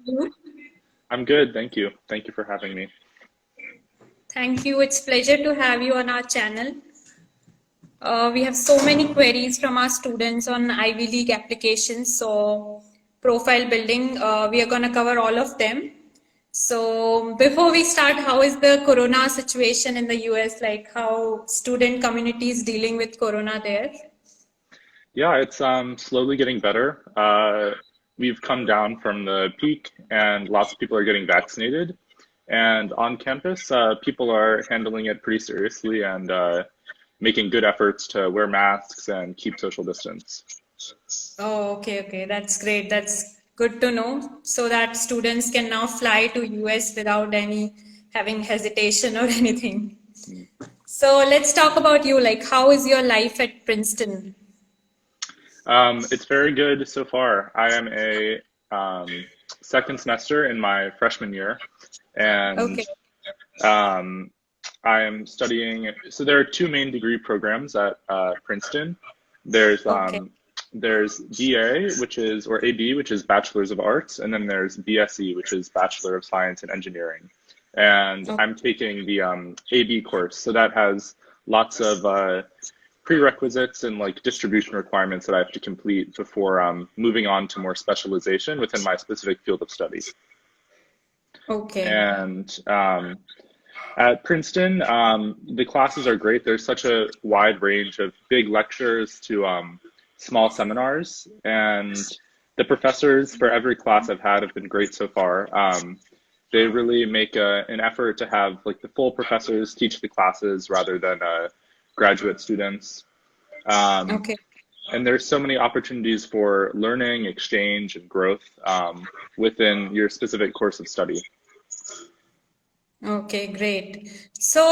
you? I'm good, thank you. Thank you for having me. Thank you. It's pleasure to have you on our channel. We have so many queries from our students on Ivy League applications. So profile building, we are going to cover all of them. So before we start, how is the Corona situation in the US? Like how student community is dealing with Corona there? Yeah, it's slowly getting better. We've come down from the peak, and lots of people are getting vaccinated. And on campus, people are handling it pretty seriously and making good efforts to wear masks and keep social distance. Oh, okay. That's great. That's good to know. So that students can now fly to US without any having hesitation or anything. So let's talk about you. Like, how is your life at Princeton? It's very good so far. I am a second semester in my freshman year, and Okay, um, I am studying. So there are two main degree programs at Princeton. There's okay, um, there's BA, which is or AB, which is Bachelor's of Arts, and then there's BSE, which is Bachelor of Science in Engineering. And okay, I'm taking the AB course, so that has lots of prerequisites and like distribution requirements that I have to complete before moving on to more specialization within my specific field of study. okay, And at Princeton, the classes are great. There's such a wide range of big lectures to small seminars, and the professors for every class I've had have been great so far. They really make an effort to have like the full professors teach the classes rather than graduate students. Um, okay, and there's so many opportunities for learning, exchange, and growth within your specific course of study. okay, great. So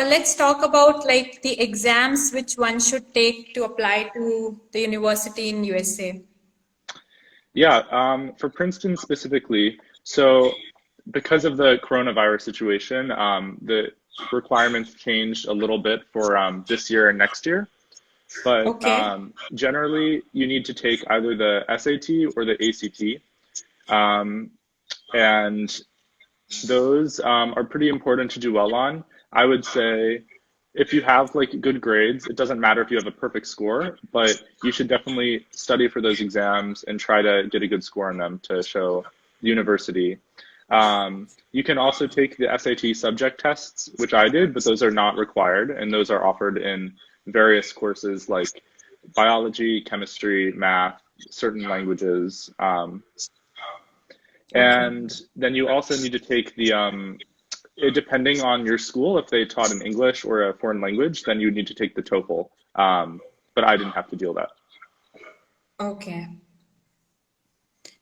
let's talk about like the exams which one should take to apply to the university in USA. Yeah, for Princeton specifically, so because of the coronavirus situation, the requirements changed a little bit for this year and next year. But Okay, generally, you need to take either the SAT or the ACT. Um, and those are pretty important to do well on. I would say if you have like good grades, it doesn't matter if you have a perfect score, but you should definitely study for those exams and try to get a good score on them to show the university. You can also take the SAT subject tests, which I did, but those are not required, and those are offered in various courses like biology, chemistry, math, certain languages. okay. And then you also need to take the depending on your school, if they taught in English or a foreign language, then you would need to take the TOEFL. But I didn't have to deal with that. Okay.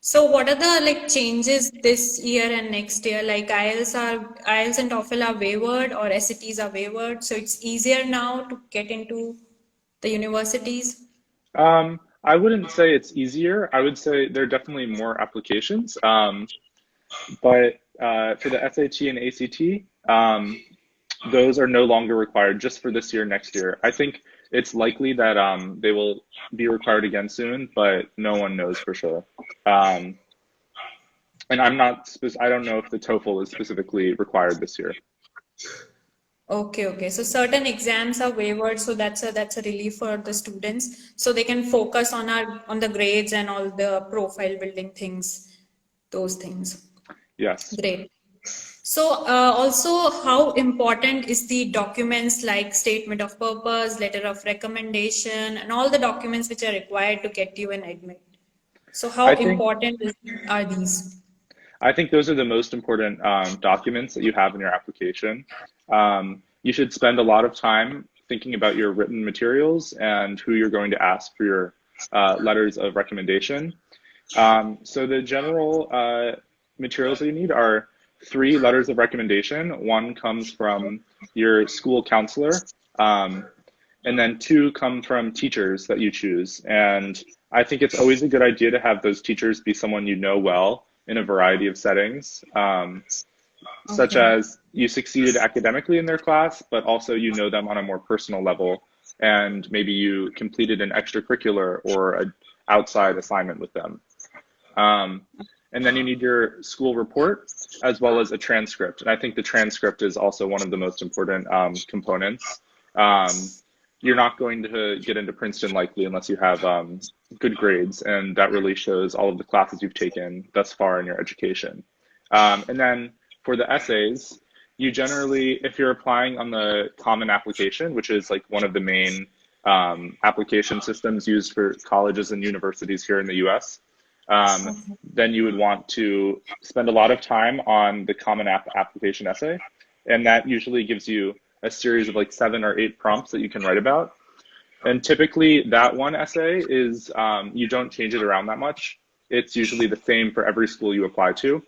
So what are the like changes this year and next year? Like IELTS and TOEFL are waived or SATs are waived, so it's easier now to get into the universities. I wouldn't say it's easier. I would say there are definitely more applications. But for the SAT and ACT, those are no longer required just for this year, next year. I think it's likely that they will be required again soon, but no one knows for sure. Um, and I don't know if the TOEFL is specifically required this year. Okay. So certain exams are waived, so that's a relief for the students, so they can focus on the grades and all the profile building things, those things. Yes. Great. So, also, how important is the documents like statement of purpose, letter of recommendation, and all the documents which are required to get you an admit? So, I how think are these? I think those are the most important documents that you have in your application. You should spend a lot of time thinking about your written materials and who you're going to ask for your letters of recommendation. So the general materials that you need are three letters of recommendation. One comes from your school counselor, um, and then two come from teachers that you choose. And I think it's always a good idea to have those teachers be someone you know well in a variety of settings, such Okay. as you succeeded academically in their class, but also you know them on a more personal level, and maybe you completed an extracurricular or an outside assignment with them. Um, And then you need your school report as well as a transcript. And I think the transcript is also one of the most important components. Um, you're not going to get into Princeton likely unless you have good grades, and that really shows all of the classes you've taken thus far in your education. And then for the essays, you generally, if you're applying on the Common Application, which is like one of the main application systems used for colleges and universities here in the US, then you would want to spend a lot of time on the Common App application essay. And that usually gives you a series of like 7 or 8 prompts that you can write about. And typically that one essay is, you don't change it around that much. It's usually the same for every school you apply to.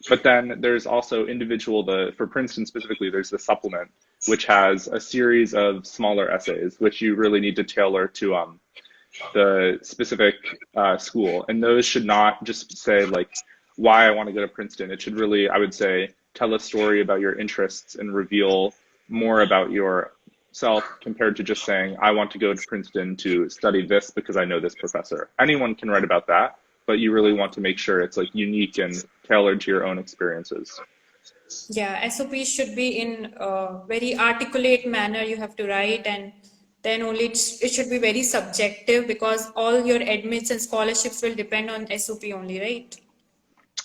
But then there's also individual, for Princeton specifically, there's the supplement, which has a series of smaller essays, which you really need to tailor to the specific school. And those should not just say like why I want to go to Princeton. It should really, I would say, tell a story about your interests and reveal more about yourself compared to just saying, I want to go to Princeton to study this because I know this professor. Anyone can write about that, but you really want to make sure it's like unique and tailored to your own experiences. Yeah, SOP should be in a very articulate manner you have to write, and then only it should be very subjective because all your admits and scholarships will depend on SOP only, right?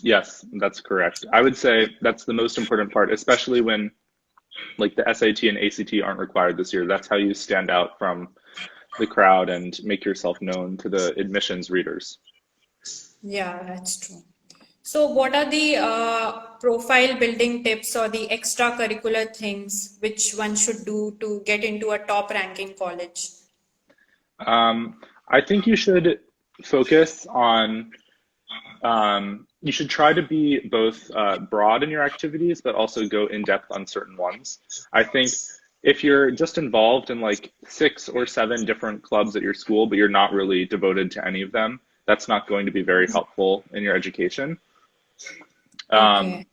Yes, that's correct. I would say that's the most important part, especially when like the SAT and ACT aren't required this year. That's how you stand out from the crowd and make yourself known to the admissions readers. Yeah, that's true. So, what are the profile building tips or the extracurricular things which one should do to get into a top ranking college? I think you should focus on, you should try to be both broad in your activities, but also go in depth on certain ones. I think if you're just involved in like 6 or 7 different clubs at your school, but you're not really devoted to any of them, that's not going to be very helpful in your education. Okay.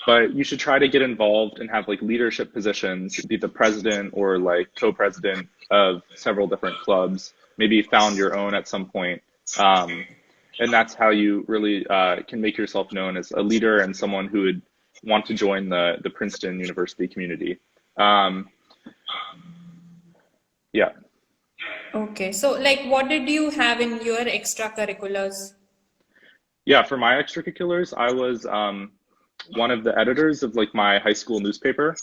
But you should try to get involved and have like leadership positions, be the president or like co-president of several different clubs, maybe found your own at some point. And that's how you really can make yourself known as a leader and someone who would want to join the Princeton University community. Yeah. Okay. So, like, what did you have in your extracurriculars? Yeah, for my extracurriculars, I was one of the editors of like my high school newspaper.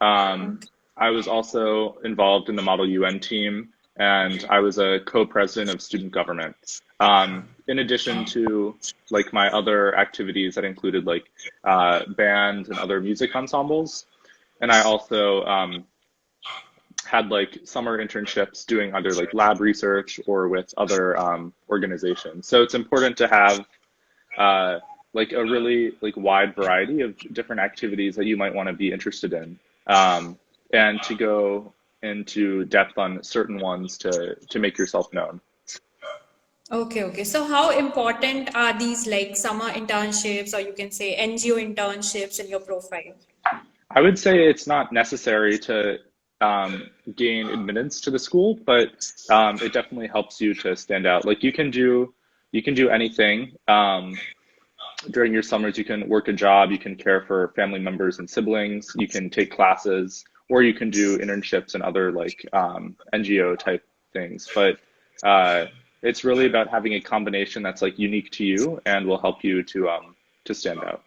I was also involved in the Model UN team, and I was a co-president of student government. In addition to like my other activities that included like band and other music ensembles. And I also had like summer internships doing either like lab research or with other organizations. So it's important to have like a really like wide variety of different activities that you might want to be interested in, and to go into depth on certain ones to make yourself known. Okay, okay. So, how important are these like summer internships, or you can say NGO internships in your profile? I would say it's not necessary to gain admittance to the school, but it definitely helps you to stand out. Like you can do anything. During your summers, you can work a job, you can care for family members and siblings, you can take classes, or you can do internships and other like NGO type things. But it's really about having a combination that's like unique to you and will help you to stand out.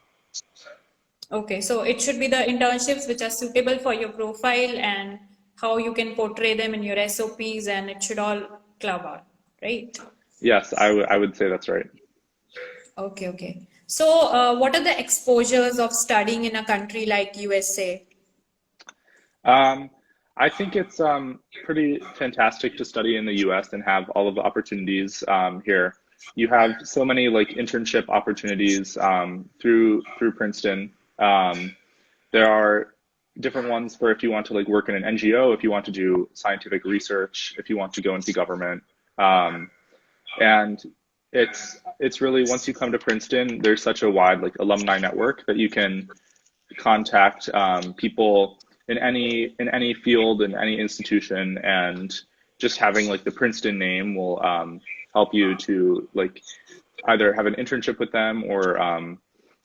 Okay, so it should be the internships which are suitable for your profile and how you can portray them in your SOPs, and it should all club out, right? Yes, I would say that's right. Okay, okay. So, what are the exposures of studying in a country like USA? I think it's pretty fantastic to study in the US and have all of the opportunities here. You have so many like internship opportunities through Princeton. There are different ones for if you want to like work in an NGO, if you want to do scientific research, if you want to go into government. And it's really, once you come to Princeton, there's such a wide like alumni network that you can contact people in any field, in any institution, and just having like the Princeton name will help you to like either have an internship with them or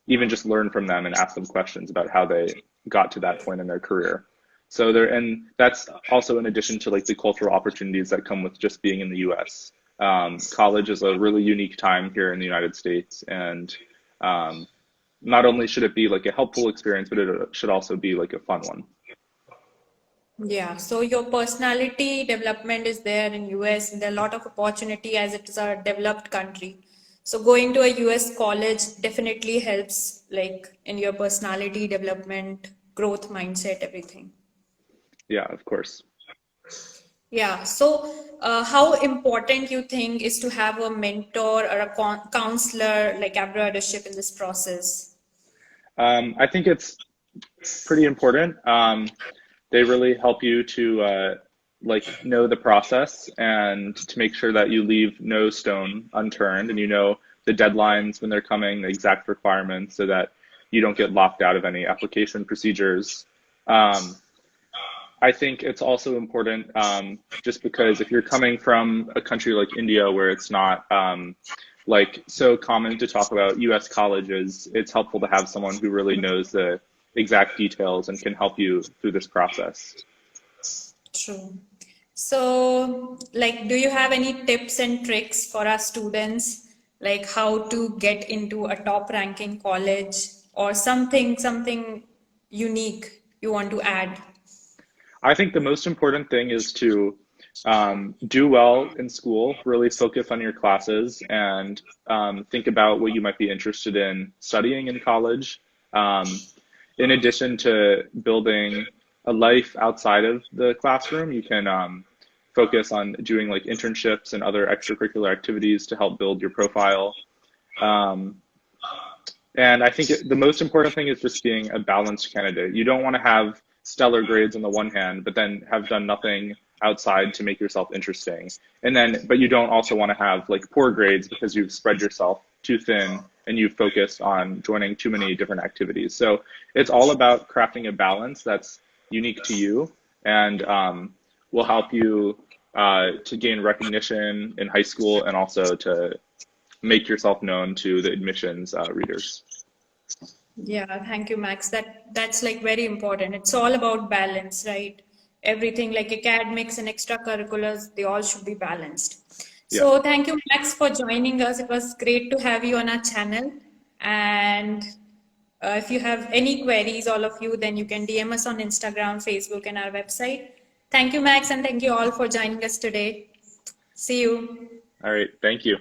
even just learn from them and ask them questions about how they got to that point in their career. So and that's also in addition to like the cultural opportunities that come with just being in the US. College is a really unique time here in the United States, and not only should it be like a helpful experience, but it should also be like a fun one. Yeah, so your personality development is there in US, and there are a lot of opportunity as it is a developed country. So going to a US college definitely helps like in your personality development, growth mindset, everything. Yeah, of course. Yeah, so how important you think is to have a mentor or a counselor like Abradship in this process? I think it's pretty important. They really help you to like know the process and to make sure that you leave no stone unturned and you know the deadlines when they're coming, the exact requirements, so that you don't get locked out of any application procedures. I think it's also important just because if you're coming from a country like India where it's not like so common to talk about US colleges, it's helpful to have someone who really knows the exact details and can help you through this process. True. So, like, do you have any tips and tricks for our students, like how to get into a top ranking college or something unique you want to add? I think the most important thing is to do well in school, really focus on your classes, and think about what you might be interested in studying in college. In addition to building a life outside of the classroom, you can focus on doing like internships and other extracurricular activities to help build your profile. And I think the most important thing is just being a balanced candidate. You don't want to have stellar grades on the one hand, but then have done nothing outside to make yourself interesting. But you don't also want to have like poor grades because you've spread yourself too thin and you've focused on joining too many different activities. So it's all about crafting a balance that's unique to you and will help you to gain recognition in high school and also to make yourself known to the admissions readers. Yeah, thank you, Max. That's like very important. It's all about balance, right? Everything like academics and extracurriculars, they all should be balanced. Yeah. So thank you, Max, for joining us. It was great to have you on our channel. And if you have any queries, all of you, then you can DM us on Instagram, Facebook, and our website. Thank you, Max, and thank you all for joining us today. See you. All right. Thank you.